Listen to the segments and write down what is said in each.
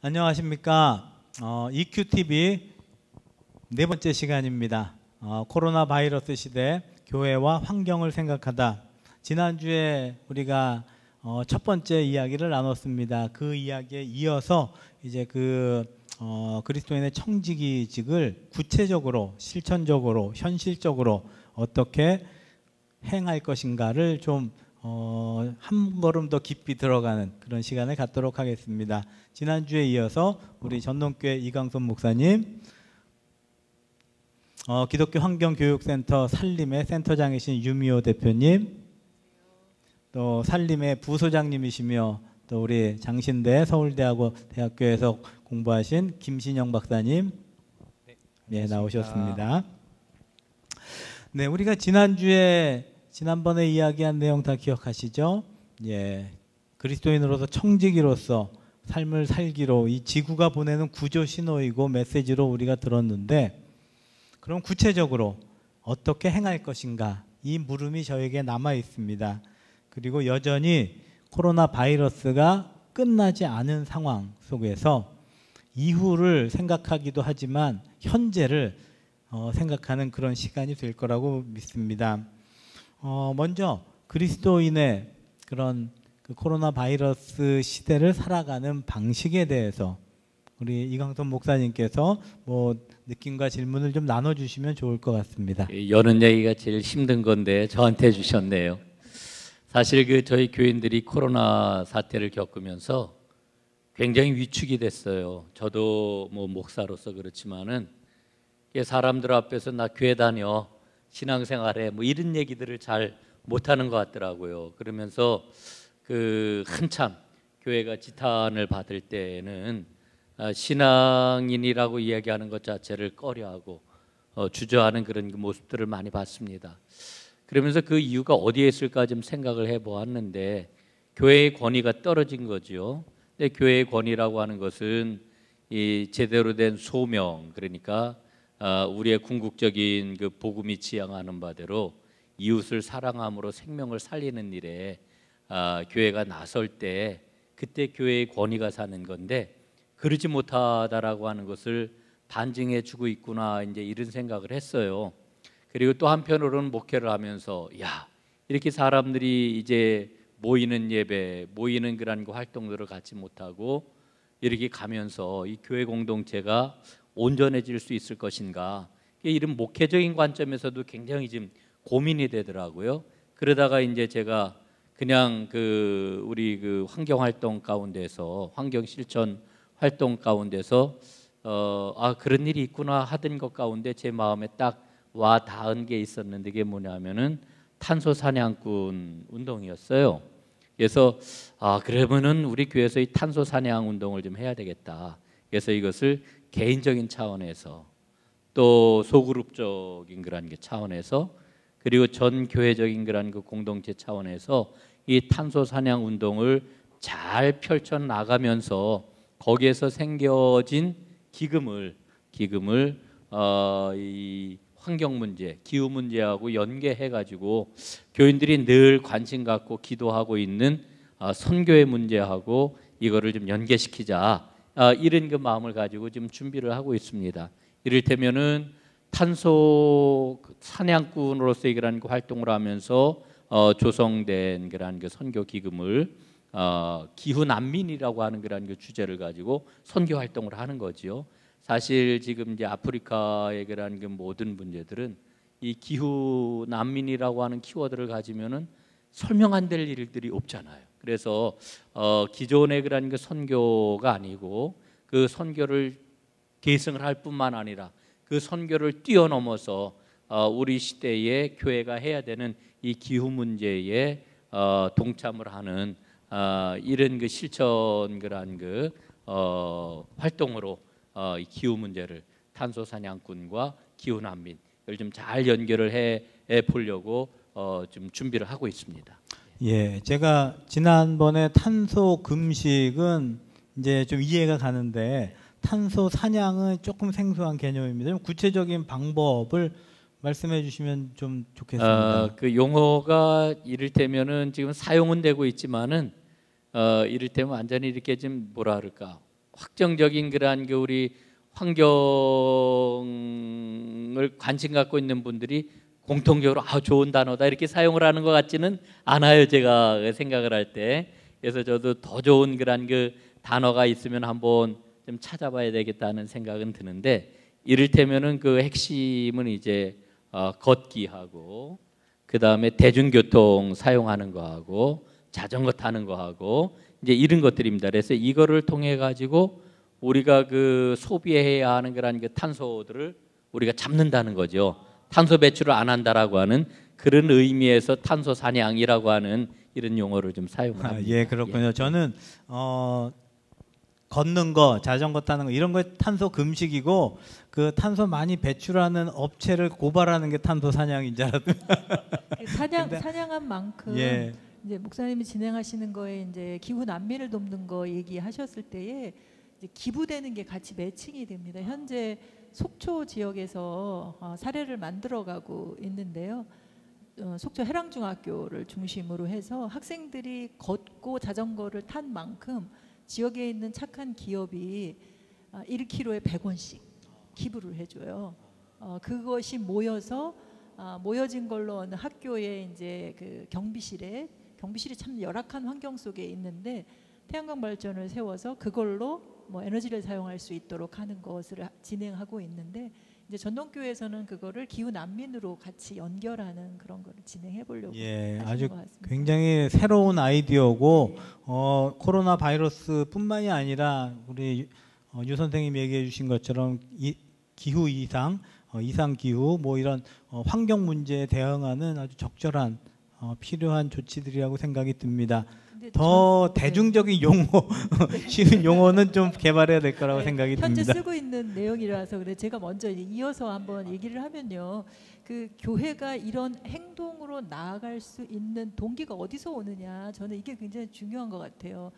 안녕하십니까. EQTV 네 번째 시간입니다. 코로나 바이러스 시대 교회와 환경을 생각하다. 지난주에 우리가 첫 번째 이야기를 나눴습니다. 그 이야기에 이어서 이제 그리스도인의 청지기직을 구체적으로, 실천적으로, 현실적으로 어떻게 행할 것인가를 좀 한 걸음 더 깊이 들어가는 그런 시간을 갖도록 하겠습니다. 지난주에 이어서 우리 전동교회 이강선 목사님, 기독교 환경교육센터 살림의 센터장이신 유미호 대표님, 또 살림의 부소장님이시며 또 우리 장신대 서울대학교에서 공부하신 김신영 박사님, 네, 나오셨습니다. 네, 우리가 지난번에 이야기한 내용 다 기억하시죠? 예, 그리스도인으로서 청지기로서 삶을 살기로 이 지구가 보내는 구조 신호이고 메시지로 우리가 들었는데, 그럼 구체적으로 어떻게 행할 것인가? 이 물음이 저에게 남아 있습니다. 그리고 여전히 코로나 바이러스가 끝나지 않은 상황 속에서 이후를 생각하기도 하지만 현재를 생각하는 그런 시간이 될 거라고 믿습니다. 먼저 그리스도인의 그런 코로나 바이러스 시대를 살아가는 방식에 대해서 우리 이강선 목사님께서 느낌과 질문을 좀 나눠주시면 좋을 것 같습니다. 여는 얘기가 제일 힘든 건데 저한테 주셨네요. 사실 저희 교인들이 코로나 사태를 겪으면서 굉장히 위축이 됐어요. 저도 목사로서 그렇지만은 사람들 앞에서 나 교회 다녀, 신앙생활에 이런 얘기들을 잘 못하는 것 같더라고요. 그러면서 한참 교회가 지탄을 받을 때는 신앙인이라고 이야기하는 것 자체를 꺼려하고 주저하는 그런 모습들을 많이 봤습니다. 그러면서 그 이유가 어디에 있을까 좀 생각을 해보았는데, 교회의 권위가 떨어진 거죠. 근데 교회의 권위라고 하는 것은 이 제대로 된 소명, 그러니까 우리의 궁극적인 복음이 지향하는 바대로 이웃을 사랑함으로 생명을 살리는 일에 교회가 나설 때 그때 교회의 권위가 사는 건데, 그러지 못하다라고 하는 것을 반증해 주고 있구나, 이제 이런 생각을 했어요. 그리고 또 한편으로는 목회를 하면서 이렇게 사람들이 이제 모이는 예배, 모이는 그런 활동들을 갖지 못하고 이렇게 가면서 이 교회 공동체가 온전해질 수 있을 것인가, 이런 목회적인 관점에서도 굉장히 지금 고민이 되더라고요. 그러다가 이제 제가 그냥 우리 환경 활동 가운데서, 환경 실천 활동 가운데서 그런 일이 있구나 하던 것 가운데 제 마음에 딱 와 닿은 게 있었는데, 이게 뭐냐면은 탄소 사냥꾼 운동이었어요. 그래서 그러면은 우리 교회에서 이 탄소 사냥 운동을 좀 해야 되겠다. 그래서 이것을 개인적인 차원에서, 또 소그룹적인 그런 차원에서, 그리고 전 교회적인 그런 공동체 차원에서 이 탄소 사냥 운동을 잘 펼쳐 나가면서 거기에서 생겨진 기금을 이 환경 문제, 기후 문제하고 연계해 가지고 교인들이 늘 관심 갖고 기도하고 있는 선교의 문제하고 이거를 좀 연계시키자, 이런 마음을 가지고 지금 준비를 하고 있습니다. 이를테면은 탄소 사냥꾼으로서의 그런 활동을 하면서 조성된 그런 선교 기금을 기후 난민이라고 하는 그런 주제를 가지고 선교 활동을 하는 거지요. 사실 지금 이제 아프리카의 그런 모든 문제들은 이 기후 난민이라고 하는 키워드를 가지면은 설명 안 될 일들이 없잖아요. 그래서 기존의 그런 선교가 아니고 그 선교를 계승을 할 뿐만 아니라 그 선교를 뛰어넘어서 우리 시대에 교회가 해야 되는 이 기후 문제에 동참을 하는 이런 실천 활동으로 이 기후 문제를, 탄소 사냥꾼과 기후 난민을 좀 잘 연결을 해 보려고 좀 준비를 하고 있습니다. 예, 제가 지난번에 탄소 금식은 이제 좀 이해가 가는데, 탄소 사냥은 조금 생소한 개념입니다. 좀 구체적인 방법을 말씀해 주시면 좀 좋겠습니다. 그 용어가 이를테면은 지금 사용은 되고 있지만은 이를테면 완전히 이렇게 좀 뭐라 그럴까, 확정적인 그러한 그 우리 환경을 관심 갖고 있는 분들이 공통적으로 좋은 단어다 이렇게 사용을 하는 것 같지는 않아요. 제가 생각을 할 때. 그래서 저도 더 좋은 그런 그 단어가 있으면 한번 좀 찾아봐야 되겠다는 생각은 드는데, 이를테면은 그 핵심은 이제 걷기하고 그 다음에 대중교통 사용하는 거하고 자전거 타는 거하고 이제 이런 것들입니다. 그래서 이거를 통해 가지고 우리가 그 소비해야 하는 그런 그 탄소들을 우리가 잡는다는 거죠. 탄소 배출을 안 한다라고 하는 그런 의미에서 탄소 사냥이라고 하는 이런 용어를 좀 사용합니다. 예, 그렇군요. 예. 저는 걷는 거, 자전거 타는 거 이런 거 탄소 금식이고 그 탄소 많이 배출하는 업체를 고발하는 게 탄소 사냥인 줄 알았어요. 사냥한 만큼 예. 이제 목사님이 진행하시는 거에 이제 기후 난민을 돕는 거 얘기하셨을 때에 이제 기부되는 게 같이 매칭이 됩니다. 현재 속초 지역에서 사례를 만들어가고 있는데요. 속초 해랑중학교를 중심으로 해서 학생들이 걷고 자전거를 탄 만큼 지역에 있는 착한 기업이 1km에 100원씩 기부를 해줘요. 그것이 모여진 걸로 어느 학교에 이제 그 경비실이 참 열악한 환경 속에 있는데 태양광 발전을 세워서 그걸로 뭐 에너지를 사용할 수 있도록 하는 것을 진행하고 있는데, 이제 전동교회에서는 그거를 기후 난민으로 같이 연결하는 그런 거를 진행해 보려고 아주 것 같습니다. 굉장히 새로운 아이디어고 코로나 바이러스뿐만이 아니라 우리 유 선생님 얘기해 주신 것처럼 기후 이상 기후 뭐 이런 환경 문제에 대응하는 아주 적절한 필요한 조치들이라고 생각이 듭니다. 더 대중적인 용어, 쉬운 용어는 좀 개발해야 될 거라고 생각이 듭니다. 현재 쓰고 있는 내용이라서 그래 제가 먼저 이어서 한번 얘기를 하면요. 그 교회가 이런 행동으로 나아갈 수 있는 동기가 어디서 오느냐, 저는 이게 굉장히 중요한 것 같아요.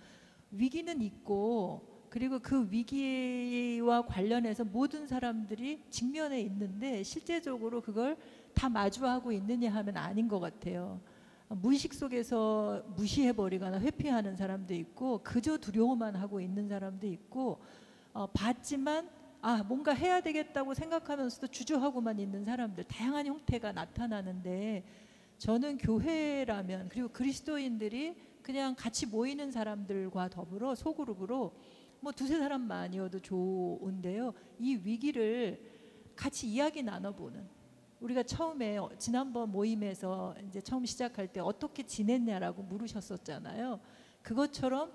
위기는 있고 그리고 그 위기와 관련해서 모든 사람들이 직면해 있는데 실제적으로 그걸 다 마주하고 있느냐 하면 아닌 것 같아요. 무의식 속에서 무시해버리거나 회피하는 사람도 있고 그저 두려워만 하고 있는 사람도 있고 봤지만 뭔가 해야 되겠다고 생각하면서도 주저하고만 있는 사람들, 다양한 형태가 나타나는데, 저는 교회라면 그리고 그리스도인들이 그냥 같이 모이는 사람들과 더불어 소그룹으로 뭐 두세 사람만이어도 좋은데요, 이 위기를 같이 이야기 나눠보는, 우리가 처음에 지난번 모임에서 이제 처음 시작할 때 어떻게 지냈냐라고 물으셨었잖아요. 그것처럼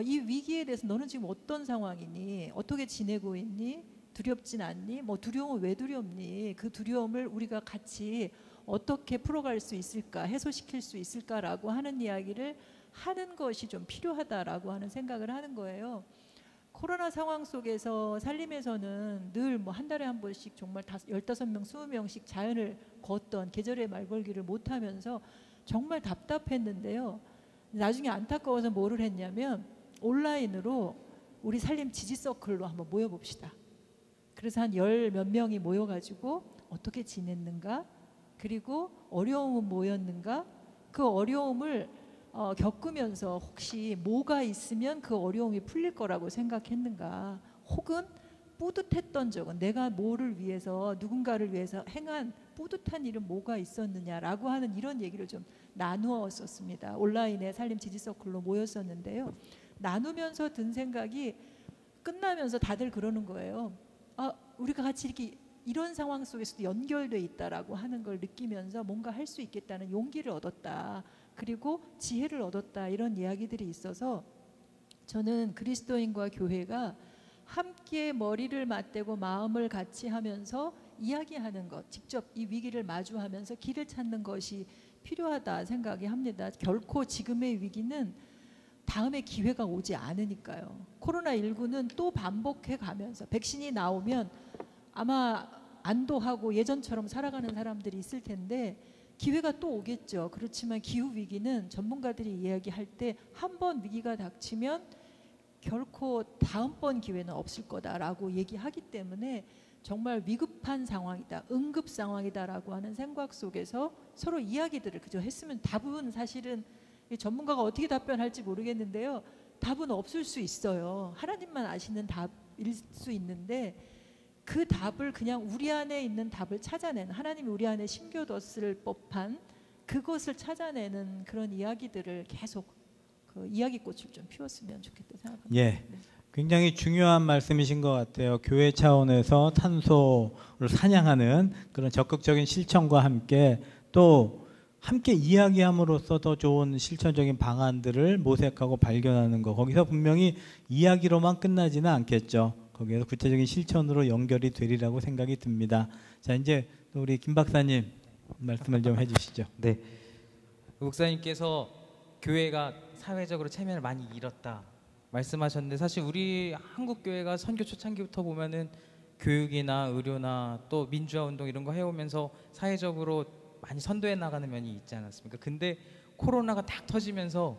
이 위기에 대해서 너는 지금 어떤 상황이니? 어떻게 지내고 있니? 두렵진 않니? 뭐 두려움은 왜 두렵니? 그 두려움을 우리가 같이 어떻게 풀어갈 수 있을까? 해소시킬 수 있을까라고 하는 이야기를 하는 것이 좀 필요하다라고 하는 생각을 하는 거예요. 코로나 상황 속에서 살림에서는 늘 뭐 한 달에 한 번씩 정말 15명, 20명씩 자연을 걷던 계절의 말 걸기를 못하면서 정말 답답했는데요. 나중에 안타까워서 뭐를 했냐면 온라인으로 우리 살림 지지서클로 한번 모여봅시다. 그래서 한 10몇 명이 모여가지고 어떻게 지냈는가, 그리고 어려움은 뭐였는가, 그 어려움을 겪으면서 혹시 뭐가 있으면 그 어려움이 풀릴 거라고 생각했는가, 혹은 뿌듯했던 적은, 내가 뭐를 위해서 누군가를 위해서 행한 뿌듯한 일은 뭐가 있었느냐라고 하는 이런 얘기를 좀 나누었었습니다. 온라인에 살림 지지서클로 모였었는데요. 나누면서 든 생각이, 끝나면서 다들 그러는 거예요. 우리가 같이 이렇게 이런 상황 속에서도 연결돼 있다라고 하는 걸 느끼면서 뭔가 할 수 있겠다는 용기를 얻었다, 그리고 지혜를 얻었다, 이런 이야기들이 있어서 저는 그리스도인과 교회가 함께 머리를 맞대고 마음을 같이 하면서 이야기하는 것, 직접 이 위기를 마주하면서 길을 찾는 것이 필요하다 생각이 합니다. 결코 지금의 위기는 다음에 기회가 오지 않으니까요. 코로나19는 또 반복해 가면서 백신이 나오면 아마 안도하고 예전처럼 살아가는 사람들이 있을 텐데 기회가 또 오겠죠. 그렇지만 기후위기는 전문가들이 이야기할 때 한 번 위기가 닥치면 결코 다음번 기회는 없을 거다라고 얘기하기 때문에 정말 위급한 상황이다, 응급 상황이다라고 하는 생각 속에서 서로 이야기들을 그저 했으면, 답은 사실은 전문가가 어떻게 답변할지 모르겠는데요, 답은 없을 수 있어요. 하나님만 아시는 답일 수 있는데 그 답을 그냥 우리 안에 있는 답을 찾아내는, 하나님이 우리 안에 심겨뒀을 법한 그것을 찾아내는 그런 이야기들을 계속 그 이야기꽃을 좀 피웠으면 좋겠다 생각합니다. 예, 굉장히 중요한 말씀이신 것 같아요. 교회 차원에서 탄소를 사냥하는 그런 적극적인 실천과 함께 또 함께 이야기함으로써 더 좋은 실천적인 방안들을 모색하고 발견하는 거, 거기서 분명히 이야기로만 끝나지는 않겠죠. 거기에서 구체적인 실천으로 연결이 되리라고 생각이 듭니다. 자, 이제 우리 김 박사님 말씀을 좀 해주시죠. 네, 목사님께서 교회가 사회적으로 체면을 많이 잃었다 말씀하셨는데, 사실 우리 한국 교회가 선교 초창기부터 보면은 교육이나 의료나 또 민주화 운동 이런 거 해오면서 사회적으로 많이 선도해 나가는 면이 있지 않았습니까? 근데 코로나가 딱 터지면서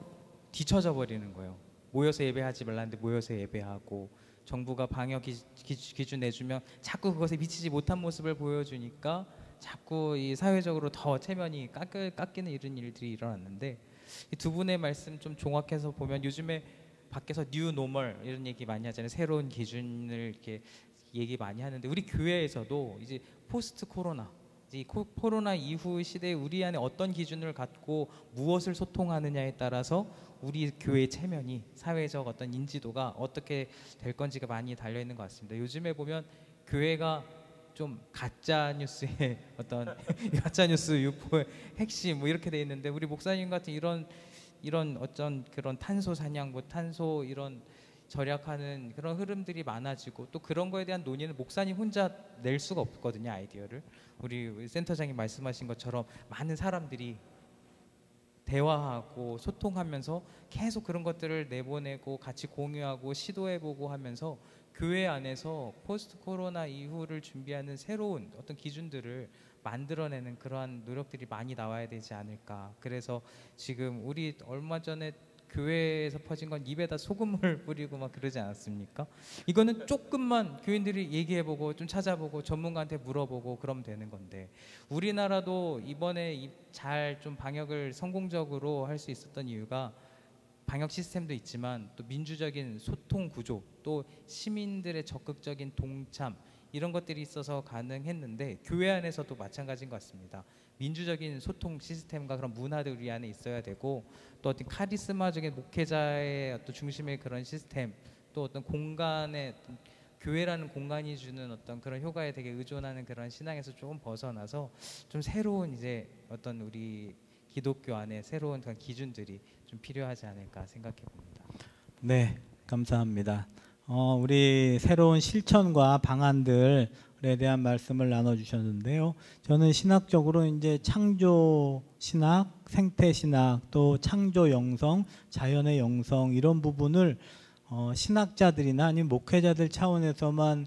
뒤처져 버리는 거예요. 모여서 예배하지 말라는데 모여서 예배하고, 정부가 방역 기준 내주면 자꾸 그것에 미치지 못한 모습을 보여주니까 자꾸 이 사회적으로 더 체면이 깎이는 이런 일들이 일어났는데, 이 두 분의 말씀 좀 종합해서 보면 요즘에 밖에서 뉴 노멀 이런 얘기 많이 하잖아요. 새로운 기준을 이렇게 얘기 많이 하는데, 우리 교회에서도 이제 포스트 코로나, 이 코로나 이후 시대에 우리 안에 어떤 기준을 갖고 무엇을 소통하느냐에 따라서 우리 교회의 체면이, 사회적 어떤 인지도가 어떻게 될 건지가 많이 달려 있는 것 같습니다. 요즘에 보면 교회가 좀 가짜 뉴스의 어떤 가짜 뉴스 유포의 핵심 뭐 이렇게 돼 있는데, 우리 목사님 같은 이런 어떤 그런 탄소 사냥, 뭐 탄소 이런 절약하는 그런 흐름들이 많아지고, 또 그런 거에 대한 논의는 목사님 혼자 낼 수가 없거든요. 아이디어를 우리 센터장님 말씀하신 것처럼 많은 사람들이 대화하고 소통하면서 계속 그런 것들을 내보내고 같이 공유하고 시도해보고 하면서 교회 안에서 포스트 코로나 이후를 준비하는 새로운 어떤 기준들을 만들어내는 그러한 노력들이 많이 나와야 되지 않을까. 그래서 지금 우리 얼마 전에 교회에서 퍼진 건 입에다 소금을 뿌리고 막 그러지 않았습니까? 이거는 조금만 교인들이 얘기해보고 좀 찾아보고 전문가한테 물어보고 그러면 되는 건데, 우리나라도 이번에 잘 좀 방역을 성공적으로 할 수 있었던 이유가 방역 시스템도 있지만 또 민주적인 소통 구조, 또 시민들의 적극적인 동참 이런 것들이 있어서 가능했는데, 교회 안에서도 마찬가지인 것 같습니다. 민주적인 소통 시스템과 그런 문화들 우리 안에 있어야 되고, 또 어떤 카리스마적인 목회자의 어떤 중심의 그런 시스템, 또 어떤 공간의 어떤 교회라는 공간이 주는 어떤 그런 효과에 되게 의존하는 그런 신앙에서 조금 벗어나서 좀 새로운 이제 어떤 우리 기독교 안에 새로운 그런 기준들이 좀 필요하지 않을까 생각해 봅니다. 네, 감사합니다. 우리 새로운 실천과 방안들에 대한 말씀을 나눠주셨는데요. 저는 신학적으로 이제 창조 신학, 생태 신학, 또 창조 영성, 자연의 영성 이런 부분을 신학자들이나 아니면 목회자들 차원에서만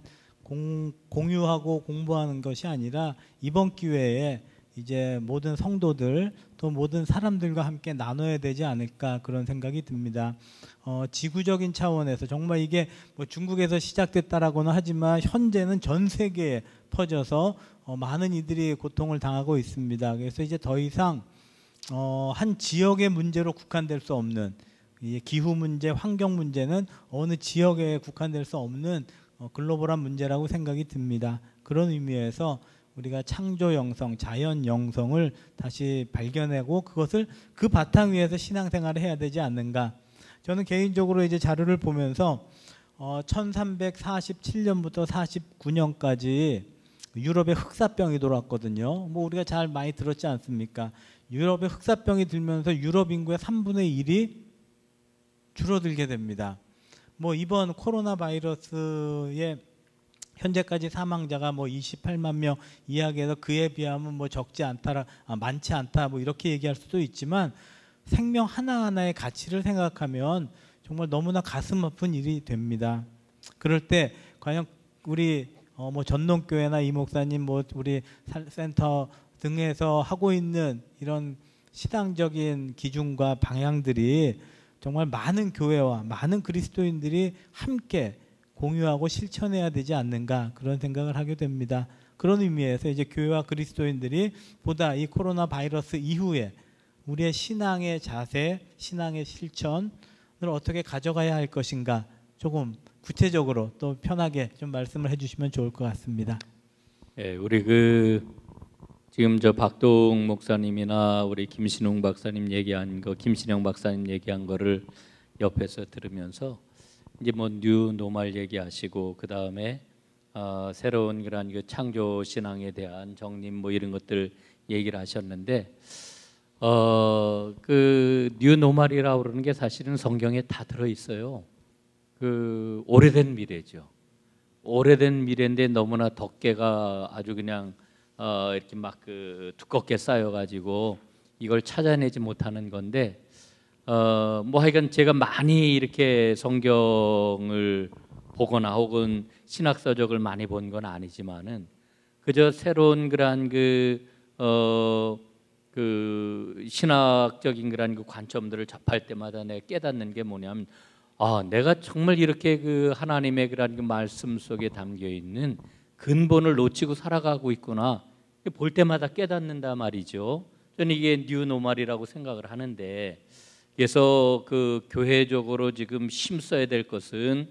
공유하고 공부하는 것이 아니라, 이번 기회에 이제 모든 성도들 또 모든 사람들과 함께 나눠야 되지 않을까 그런 생각이 듭니다. 지구적인 차원에서 정말 이게 뭐 중국에서 시작됐다라고는 하지만 현재는 전 세계에 퍼져서 많은 이들이 고통을 당하고 있습니다. 그래서 이제 더 이상 한 지역의 문제로 국한될 수 없는, 기후 문제, 환경 문제는 어느 지역에 국한될 수 없는 글로벌한 문제라고 생각이 듭니다. 그런 의미에서 우리가 창조 영성, 자연 영성을 다시 발견하고 그것을 그 바탕 위에서 신앙생활을 해야 되지 않는가. 저는 개인적으로 이제 자료를 보면서 1347년부터 49년까지 유럽에 흑사병이 돌았거든요. 뭐 우리가 잘 많이 들었지 않습니까? 유럽에 흑사병이 들면서 유럽 인구의 3분의 1이 줄어들게 됩니다. 뭐 이번 코로나 바이러스의 현재까지 사망자가 뭐 28만 명 이야기해서 그에 비하면 뭐 적지 않다, 많지 않다 뭐 이렇게 얘기할 수도 있지만, 생명 하나하나의 가치를 생각하면 정말 너무나 가슴 아픈 일이 됩니다. 그럴 때 과연 우리 뭐 전농교회나 이 목사님 뭐 우리 센터 등에서 하고 있는 이런 신앙적인 기준과 방향들이 정말 많은 교회와 많은 그리스도인들이 함께 공유하고 실천해야 되지 않는가 그런 생각을 하게 됩니다. 그런 의미에서 이제 교회와 그리스도인들이 보다 이 코로나 바이러스 이후에 우리의 신앙의 자세, 신앙의 실천, 어떻게 가져가야 할 것인가 조금 구체적으로 또 편하게 좀 말씀을 해주시면 좋을 것 같습니다. 예, 우리 지금 저 박동 목사님이나 우리 김신웅 박사님 얘기한 거, 김신영 박사님 얘기한 거를 옆에서 들으면서 이제 뭐 뉴 노멀 얘기하시고 그 다음에 새로운 그런 그 창조 신앙에 대한 정립 뭐 이런 것들 얘기를 하셨는데 그 뉴 노멀이라고 그러는 게 사실은 성경에 다 들어 있어요. 그 오래된 미래죠. 오래된 미래인데 너무나 덮개가 아주 그냥 이렇게 막 그 두껍게 쌓여가지고 이걸 찾아내지 못하는 건데 뭐 하여간 제가 많이 이렇게 성경을 보거나 혹은 신학서적을 많이 본 건 아니지만은 그저 새로운 그러한 그 신학적인 그런 그 관점들을 접할 때마다 내가 깨닫는 게 뭐냐면 내가 정말 이렇게 그 하나님의 그런 그 말씀 속에 담겨 있는 근본을 놓치고 살아가고 있구나. 볼 때마다 깨닫는다 말이죠. 저는 이게 뉴 노멀이라고 생각을 하는데, 그래서 그 교회적으로 지금 힘써야 될 것은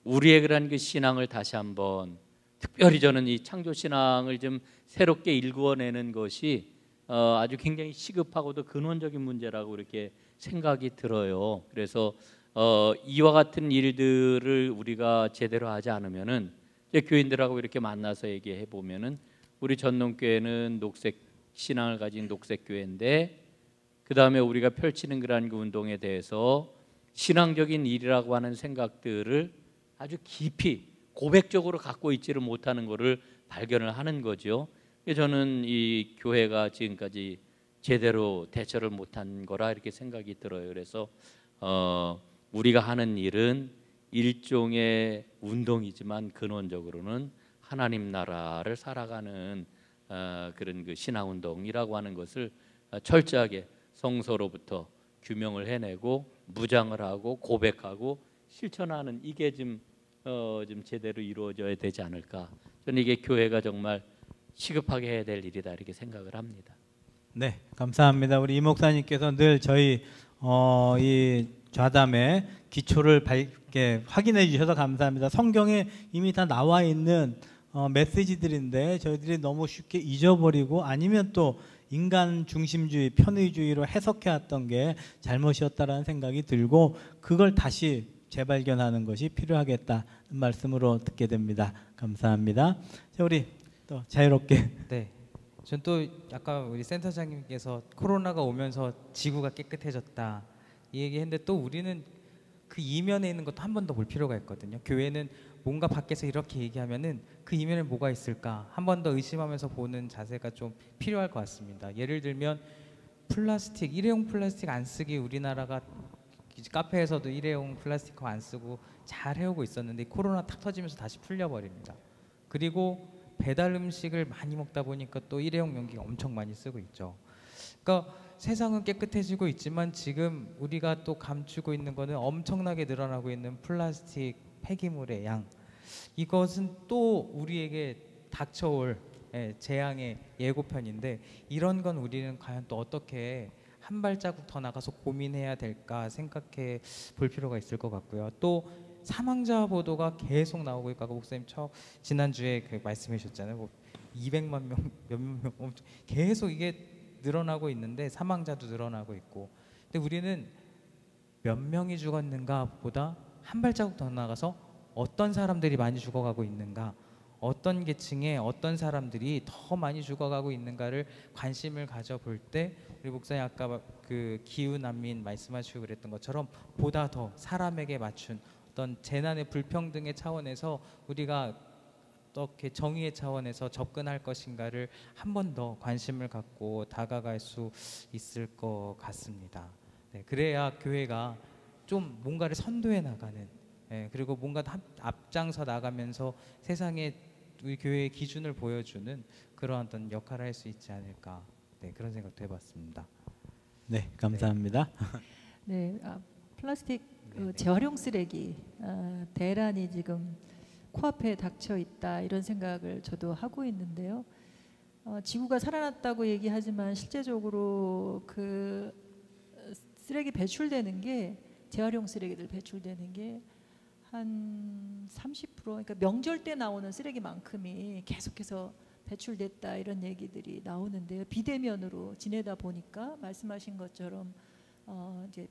우리의 그런 그 신앙을 다시 한번, 특별히 저는 이 창조 신앙을 좀 새롭게 일구어내는 것이 아주 굉장히 시급하고도 근원적인 문제라고 이렇게 생각이 들어요. 그래서 이와 같은 일들을 우리가 제대로 하지 않으면은 이제 교인들하고 이렇게 만나서 얘기해 보면은 우리 전농교회는 녹색 신앙을 가진 녹색 교회인데 그 다음에 우리가 펼치는 그러한 그 운동에 대해서 신앙적인 일이라고 하는 생각들을 아주 깊이 고백적으로 갖고 있지를 못하는 것을 발견을 하는 거죠. 저는 이 교회가 지금까지 제대로 대처를 못한 거라 이렇게 생각이 들어요. 그래서 우리가 하는 일은 일종의 운동이지만 근원적으로는 하나님 나라를 살아가는 그런 그 신앙 운동이라고 하는 것을 철저하게 성서로부터 규명을 해내고 무장을 하고 고백하고 실천하는 이게 좀 제대로 이루어져야 되지 않을까. 저는 이게 교회가 정말 시급하게 해야 될 일이다 이렇게 생각을 합니다. 네, 감사합니다. 우리 이 목사님께서 늘 저희 이 좌담의 기초를 밝게 확인해 주셔서 감사합니다. 성경에 이미 다 나와 있는 메시지들인데 저희들이 너무 쉽게 잊어버리고 아니면 또 인간 중심주의, 편의주의로 해석해 왔던 게 잘못이었다라는 생각이 들고 그걸 다시 재발견하는 것이 필요하겠다는 말씀으로 듣게 됩니다. 감사합니다. 자, 우리 또 자유롭게. 네. 전 또 아까 우리 센터장님께서 코로나가 오면서 지구가 깨끗해졌다 이 얘기했는데 또 우리는 그 이면에 있는 것도 한 번 더 볼 필요가 있거든요. 교회는 뭔가 밖에서 이렇게 얘기하면은 그 이면에 뭐가 있을까 한 번 더 의심하면서 보는 자세가 좀 필요할 것 같습니다. 예를 들면 플라스틱, 일회용 플라스틱 안 쓰기 우리나라가 카페에서도 일회용 플라스틱 안 쓰고 잘 해오고 있었는데 코로나 탁 터지면서 다시 풀려버립니다. 그리고 배달 음식을 많이 먹다 보니까 또 일회용 용기가 엄청 많이 쓰고 있죠. 그러니까 세상은 깨끗해지고 있지만 지금 우리가 또 감추고 있는 거는 엄청나게 늘어나고 있는 플라스틱 폐기물의 양. 이것은 또 우리에게 닥쳐올 재앙의 예고편인데 이런 건 우리는 과연 또 어떻게 한 발자국 더 나가서 고민해야 될까 생각해 볼 필요가 있을 것 같고요. 또 사망자 보도가 계속 나오고 있고 아까 목사님 지난주에 그 말씀해 주셨잖아요. 뭐 200만 명, 몇몇 명 엄청 계속 이게 늘어나고 있는데 사망자도 늘어나고 있고 근데 우리는 몇 명이 죽었는가 보다 한 발자국 더 나가서 어떤 사람들이 많이 죽어가고 있는가 어떤 계층에 어떤 사람들이 더 많이 죽어가고 있는가를 관심을 가져볼 때 우리 목사님 아까 그 기후난민 말씀하시고 그랬던 것처럼 보다 더 사람에게 맞춘 어떤 재난의 불평등의 차원에서 우리가 어떻게 정의의 차원에서 접근할 것인가를 한 번 더 관심을 갖고 다가갈 수 있을 것 같습니다. 네, 그래야 교회가 좀 뭔가를 선도해 나가는 그리고 뭔가 앞장서 나가면서 세상에 우리 교회의 기준을 보여주는 그러한 어떤 역할을 할 수 있지 않을까 그런 생각도 해봤습니다. 네, 감사합니다. 네, 플라스틱 재활용 쓰레기 대란이 지금 코앞에 닥쳐 있다 이런 생각을 저도 하고 있는데요. 지구가 살아났다고 얘기하지만 실제적으로 그 쓰레기 배출되는 게 재활용 쓰레기들 배출되는 게 한 30%, 그러니까 명절 때 나오는 쓰레기만큼이 계속해서 배출됐다 이런 얘기들이 나오는데요. 비대면으로 지내다 보니까 말씀하신 것처럼 이제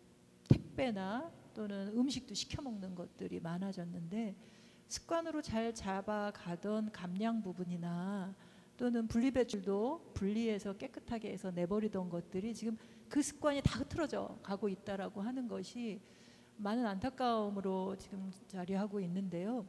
택배나 또는 음식도 시켜 먹는 것들이 많아졌는데 습관으로 잘 잡아가던 감량 부분이나 또는 분리배출도 분리해서 깨끗하게 해서 내버리던 것들이 지금 그 습관이 다 흐트러져 가고 있다라고 하는 것이 많은 안타까움으로 지금 자리하고 있는데요.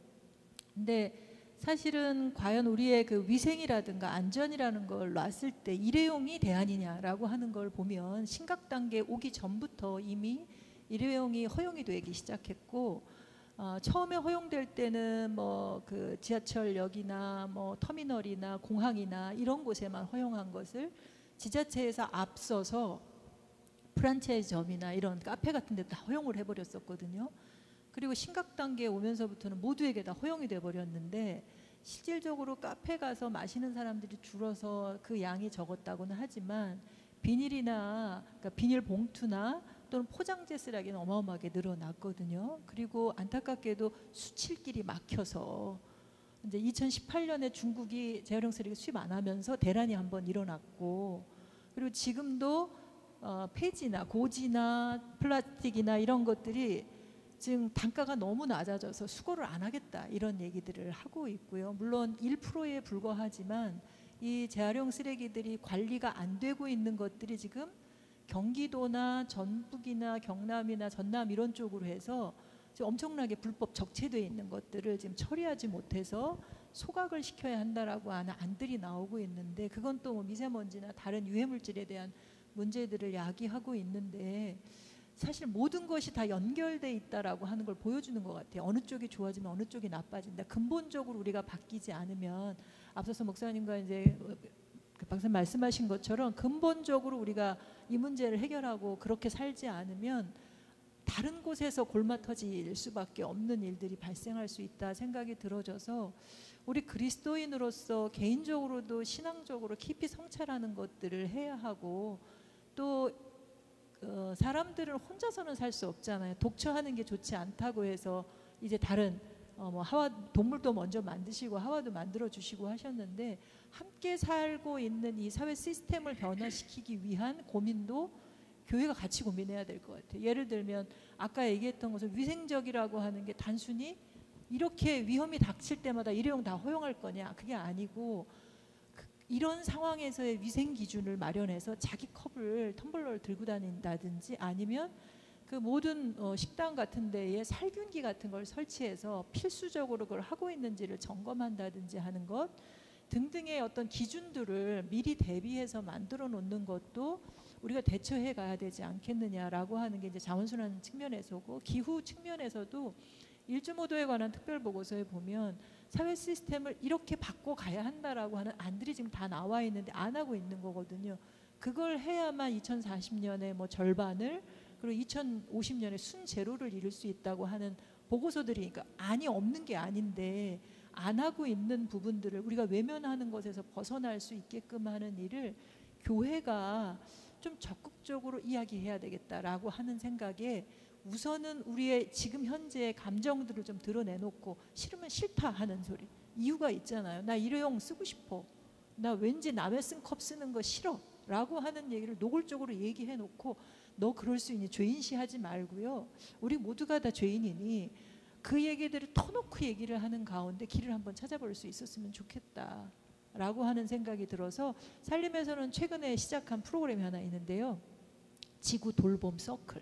근데 사실은 과연 우리의 그 위생이라든가 안전이라는 걸 놨을 때 일회용이 대안이냐라고 하는 걸 보면 심각 단계 오기 전부터 이미 일회용이 허용이 되기 시작했고, 처음에 허용될 때는 뭐 그 지하철역이나 뭐 터미널이나 공항이나 이런 곳에만 허용한 것을 지자체에서 앞서서 프랜차이즈점이나 이런 카페 같은 데 다 허용을 해버렸었거든요. 그리고 심각 단계에 오면서부터는 모두에게 다 허용이 돼버렸는데 실질적으로 카페 가서 마시는 사람들이 줄어서 그 양이 적었다고는 하지만 비닐이나 그러니까 비닐 봉투나 또는 포장재 쓰레기는 어마어마하게 늘어났거든요. 그리고 안타깝게도 수출길이 막혀서 이제 2018년에 중국이 재활용 쓰레기 수입 안 하면서 대란이 한번 일어났고, 그리고 지금도 폐지나 고지나 플라스틱이나 이런 것들이 지금 단가가 너무 낮아져서 수거를 안 하겠다 이런 얘기들을 하고 있고요. 물론 1%에 불과하지만 이 재활용 쓰레기들이 관리가 안 되고 있는 것들이 지금 경기도나 전북이나 경남이나 전남 이런 쪽으로 해서 지금 엄청나게 불법 적체되어 있는 것들을 지금 처리하지 못해서 소각을 시켜야 한다라고 하는 안들이 나오고 있는데, 그건 또 뭐 미세먼지나 다른 유해물질에 대한 문제들을 야기하고 있는데 사실 모든 것이 다 연결돼 있다라고 하는 걸 보여주는 것 같아요. 어느 쪽이 좋아지면 어느 쪽이 나빠진다. 근본적으로 우리가 바뀌지 않으면, 앞서서 목사님과 이제 박사님 말씀하신 것처럼 근본적으로 우리가 이 문제를 해결하고 그렇게 살지 않으면 다른 곳에서 골마 터질 수밖에 없는 일들이 발생할 수 있다 생각이 들어져서, 우리 그리스도인으로서 개인적으로도 신앙적으로 깊이 성찰하는 것들을 해야 하고, 또 사람들은 혼자서는 살 수 없잖아요. 독처하는 게 좋지 않다고 해서 이제 다른 뭐 하와 동물도 먼저 만드시고 하와도 만들어 주시고 하셨는데, 함께 살고 있는 이 사회 시스템을 변화시키기 위한 고민도 교회가 같이 고민해야 될 것 같아요. 예를 들면 아까 얘기했던 것은 위생적이라고 하는 게 단순히 이렇게 위험이 닥칠 때마다 일회용 다 허용할 거냐, 그게 아니고 이런 상황에서의 위생 기준을 마련해서 자기 컵을 텀블러를 들고 다닌다든지, 아니면 그 모든 식당 같은 데에 살균기 같은 걸 설치해서 필수적으로 그걸 하고 있는지를 점검한다든지 하는 것 등등의 어떤 기준들을 미리 대비해서 만들어 놓는 것도 우리가 대처해 가야 되지 않겠느냐라고 하는 게 이제 자원순환 측면에서고, 기후 측면에서도 1.5도에 관한 특별보고서에 보면 사회 시스템을 이렇게 바꿔가야 한다라고 하는 안들이 지금 다 나와 있는데 안 하고 있는 거거든요. 그걸 해야만 2040년에 뭐 절반을, 그리고 2050년에 순제로를 이룰 수 있다고 하는 보고서들이, 그러니까 안이 없는 게 아닌데 안 하고 있는 부분들을 우리가 외면하는 것에서 벗어날 수 있게끔 하는 일을 교회가 좀 적극적으로 이야기해야 되겠다라고 하는 생각에, 우선은 우리의 지금 현재의 감정들을 좀 드러내놓고 싫으면 싫다 하는 소리, 이유가 있잖아요. 나 일회용 쓰고 싶어, 나 왠지 남의 쓴 컵 쓰는 거 싫어 라고 하는 얘기를 노골적으로 얘기해놓고, 너 그럴 수 있니 죄인시하지 말고요, 우리 모두가 다 죄인이니 그 얘기들을 터놓고 얘기를 하는 가운데 길을 한번 찾아볼 수 있었으면 좋겠다 라고 하는 생각이 들어서, 살림에서는 최근에 시작한 프로그램이 하나 있는데요, 지구 돌봄 서클.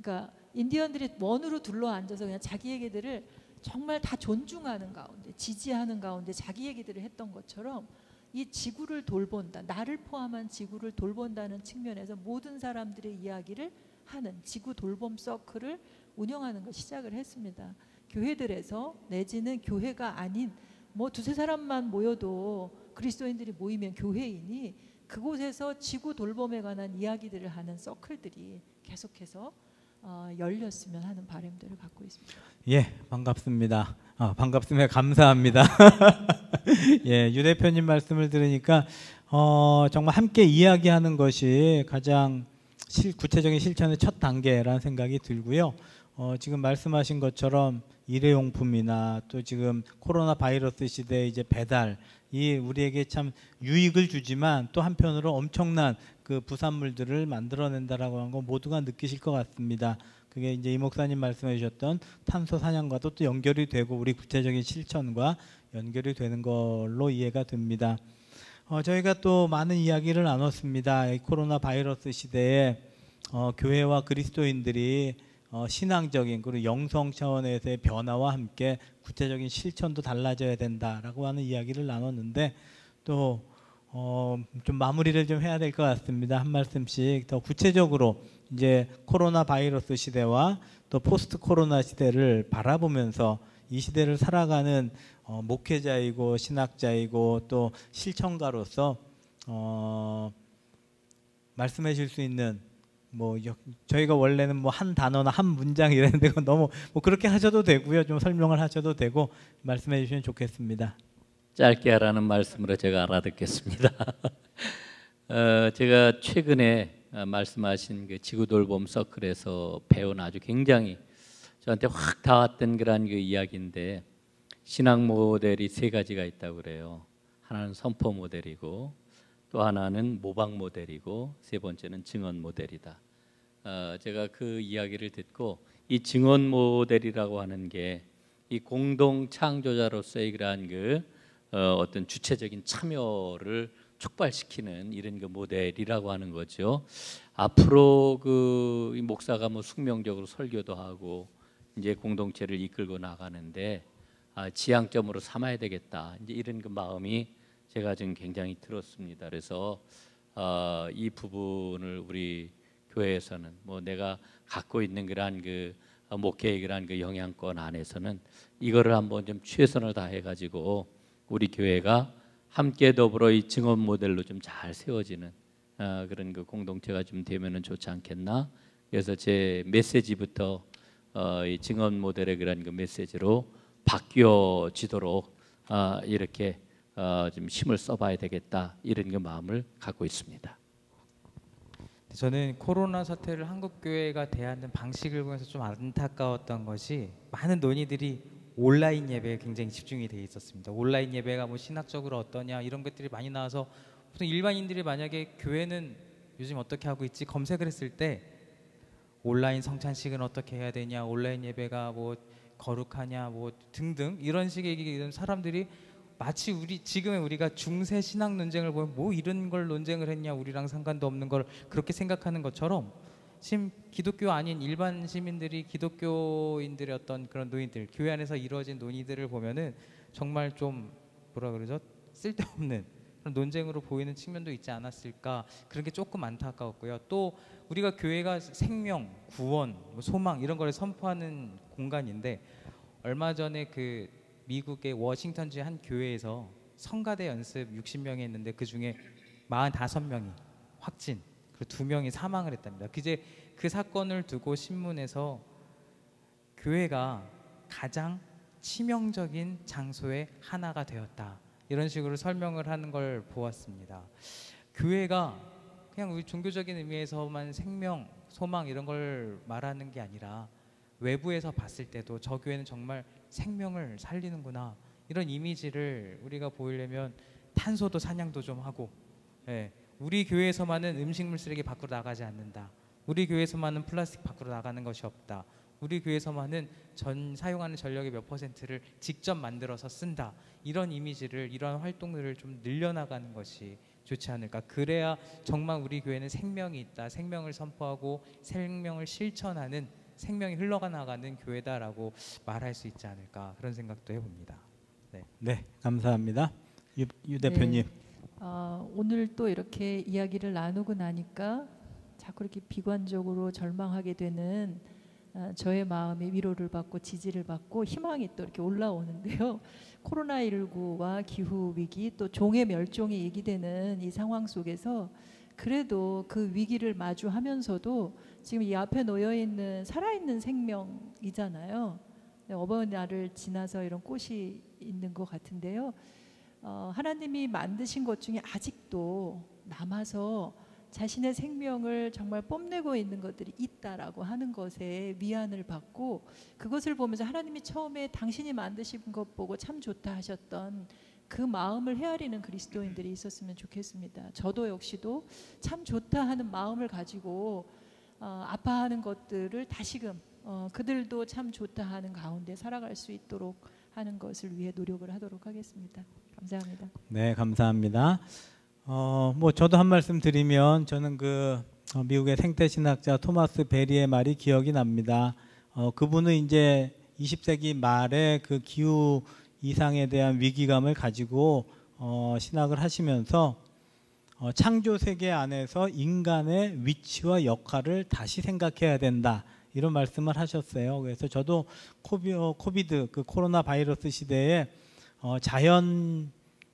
그러니까 인디언들이 원으로 둘러앉아서 그냥 자기 얘기들을 정말 다 존중하는 가운데, 지지하는 가운데 자기 얘기들을 했던 것처럼 이 지구를 돌본다, 나를 포함한 지구를 돌본다는 측면에서 모든 사람들의 이야기를 하는 지구 돌봄 서클을 운영하는 걸 시작을 했습니다. 교회들에서, 내지는 교회가 아닌 뭐 두세 사람만 모여도 그리스도인들이 모이면 교회이니 그곳에서 지구 돌봄에 관한 이야기들을 하는 서클들이 계속해서 열렸으면 하는 바람들을 갖고 있습니다. 예, 반갑습니다. 반갑습니다. 감사합니다. 예, 유 대표님 말씀을 들으니까 정말 함께 이야기하는 것이 가장 구체적인 실천의 첫 단계라는 생각이 들고요. 지금 말씀하신 것처럼 일회용품이나 또 지금 코로나 바이러스 시대의 이제 배달이 우리에게 참 유익을 주지만 또 한편으로 엄청난 그 부산물들을 만들어낸다라고 하는 거 모두가 느끼실 것 같습니다. 그게 이제 이 목사님 말씀해 주셨던 탄소 사냥과도 또 연결이 되고 우리 구체적인 실천과 연결이 되는 걸로 이해가 됩니다. 저희가 또 많은 이야기를 나눴습니다. 이 코로나 바이러스 시대에 교회와 그리스도인들이 신앙적인 그리고 영성 차원에서의 변화와 함께 구체적인 실천도 달라져야 된다라고 하는 이야기를 나눴는데 또 좀 마무리를 좀 해야 될 것 같습니다. 한 말씀씩 더 구체적으로 이제 코로나 바이러스 시대와 또 포스트 코로나 시대를 바라보면서 이 시대를 살아가는 목회자이고 신학자이고 또 실천가로서 말씀해 줄 수 있는 저희가 원래는 한 단어나 한 문장 이랬는데 너무 그렇게 하셔도 되고요. 좀 설명을 하셔도 되고 말씀해 주시면 좋겠습니다. 짧게 하라는 말씀으로 제가 알아듣겠습니다. 제가 최근에 말씀하신 그 지구돌봄 서클에서 배운 아주 굉장히 저한테 확 닿았던 그런 그 이야기인데 신앙 모델이 세 가지가 있다고 그래요. 하나는 선포 모델이고 또 하나는 모방 모델이고 세 번째는 증언 모델이다. 제가 그 이야기를 듣고 이 증언 모델이라고 하는 게 이 공동 창조자로서의 그러한 그 어떤 주체적인 참여를 촉발시키는 이런 그 모델이라고 하는 거죠. 앞으로 이 목사가 숙명적으로 설교도 하고 이제 공동체를 이끌고 나가는데 지향점으로 삼아야 되겠다. 이제 이런 그 마음이 제가 지금 굉장히 들었습니다. 그래서 이 부분을 우리 교회에서는 내가 갖고 있는 그러한 그 목회의 그러한 그 영향권 안에서는 이거를 한번 좀 최선을 다해 가지고 우리 교회가 함께 더불어 이 증언 모델로 좀 잘 세워지는 그런 그 공동체가 좀 되면은 좋지 않겠나. 그래서 제 메시지부터 이 증언 모델의 그런 그 메시지로 바뀌어지도록 이렇게 좀 힘을 써봐야 되겠다 이런 그 마음을 갖고 있습니다. 저는 코로나 사태를 한국 교회가 대하는 방식을 보면서 좀 안타까웠던 것이 많은 논의들이 온라인 예배에 굉장히 집중이 돼 있었습니다. 온라인 예배가 신학적으로 어떠냐 이런 것들이 많이 나와서 보통 일반인들이 만약에 교회는 요즘 어떻게 하고 있지 검색을 했을 때 온라인 성찬식은 어떻게 해야 되냐, 온라인 예배가 거룩하냐 등등 이런 식의 얘기를 사람들이 마치 지금의 우리가 중세 신학 논쟁을 보면 이런 걸 논쟁을 했냐, 우리랑 상관도 없는 걸 그렇게 생각하는 것처럼 기독교 아닌 일반 시민들이 기독교인들의 어떤 그런 논의들, 교회 안에서 이루어진 논의들을 보면은 정말 좀 쓸데없는 그런 논쟁으로 보이는 측면도 있지 않았을까, 그런 게 조금 안타까웠고요. 또 우리가 교회가 생명, 구원, 소망 이런 걸 선포하는 공간인데 얼마 전에 미국의 워싱턴주의 한 교회에서 성가대 연습 60명이 했는데 그 중에 45명이 확진, 그리고 2명이 사망을 했답니다. 이제 그 사건을 두고 신문에서 교회가 가장 치명적인 장소의 하나가 되었다 이런 식으로 설명을 하는 걸 보았습니다. 교회가 그냥 우리 종교적인 의미에서만 생명, 소망 이런 걸 말하는 게 아니라 외부에서 봤을 때도 저 교회는 정말 생명을 살리는구나 이런 이미지를 우리가 보이려면 탄소도 사냥도 좀 하고, 우리 교회에서만은 음식물 쓰레기 밖으로 나가지 않는다, 우리 교회에서만은 플라스틱 밖으로 나가는 것이 없다, 우리 교회에서만은 사용하는 전력의 몇 %를 직접 만들어서 쓴다, 이런 이미지를, 이런 활동들을 좀 늘려나가는 것이 좋지 않을까. 그래야 정말 우리 교회는 생명이 있다, 생명을 선포하고 생명을 실천하는, 생명이 흘러가 나가는 교회다라고 말할 수 있지 않을까, 그런 생각도 해봅니다. 네, 감사합니다. 유 대표님. 오늘 또 이렇게 이야기를 나누고 나니까 자꾸 이렇게 비관적으로 절망하게 되는 저의 마음이 위로를 받고 지지를 받고 희망이 또 이렇게 올라오는데요. 코로나19와 기후위기 또 종의 멸종이 얘기되는 이 상황 속에서 그래도 그 위기를 마주하면서도 지금 이 앞에 놓여있는 살아있는 생명이잖아요. 어버이날을 지나서 이런 꽃이 있는 것 같은데요. 하나님이 만드신 것 중에 아직도 남아서 자신의 생명을 정말 뽐내고 있는 것들이 있다라고 하는 것에 위안을 받고 그것을 보면서 하나님이 처음에 당신이 만드신 것 보고 참 좋다 하셨던 그 마음을 헤아리는 그리스도인들이 있었으면 좋겠습니다. 저도 역시도 참 좋다 하는 마음을 가지고 아파하는 것들을 다시금 그들도 참 좋다 하는 가운데 살아갈 수 있도록 하는 것을 위해 노력을 하도록 하겠습니다. 감사합니다. 네, 감사합니다. 뭐 저도 한 말씀 드리면 저는 그 미국의 생태 신학자 토마스 베리의 말이 기억이 납니다. 그분은 이제 20세기 말에 그 기후 이상에 대한 위기감을 가지고 신학을 하시면서 창조 세계 안에서 인간의 위치와 역할을 다시 생각해야 된다. 이런 말씀을 하셨어요. 그래서 저도 코비드 그 코로나 바이러스 시대에 자연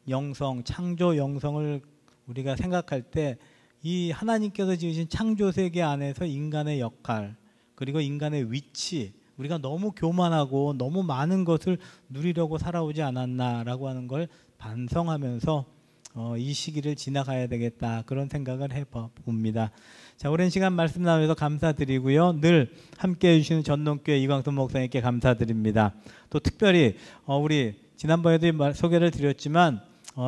영성, 창조 영성을 우리가 생각할 때 이 하나님께서 지으신 창조 세계 안에서 인간의 역할 그리고 인간의 위치 우리가 너무 교만하고 너무 많은 것을 누리려고 살아오지 않았나라고 하는 걸 반성하면서 이 시기를 지나가야 되겠다 그런 생각을 해봅니다. 자, 오랜 시간 말씀 나누셔서 감사드리고요. 늘 함께해 주시는 전동교회 이광순 목사님께 감사드립니다. 또 특별히 우리 지난번에도 소개를 드렸지만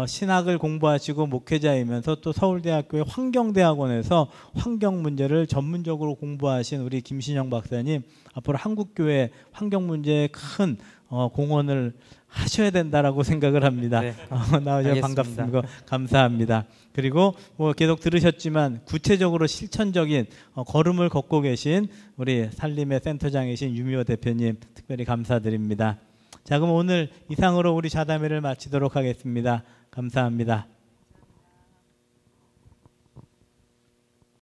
신학을 공부하시고 목회자이면서 또 서울대학교의 환경대학원에서 환경 문제를 전문적으로 공부하신 우리 김신영 박사님 앞으로 한국교회 환경 문제에 큰 공헌을 하셔야 된다라고 생각을 합니다. 네. 나와주셔서 반갑습니다. 감사합니다. 그리고 뭐 계속 들으셨지만 구체적으로 실천적인 걸음을 걷고 계신 우리 산림의 센터장이신 유미호 대표님 특별히 감사드립니다. 자, 그럼 오늘 이상으로 우리 자담회를 마치도록 하겠습니다. 감사합니다.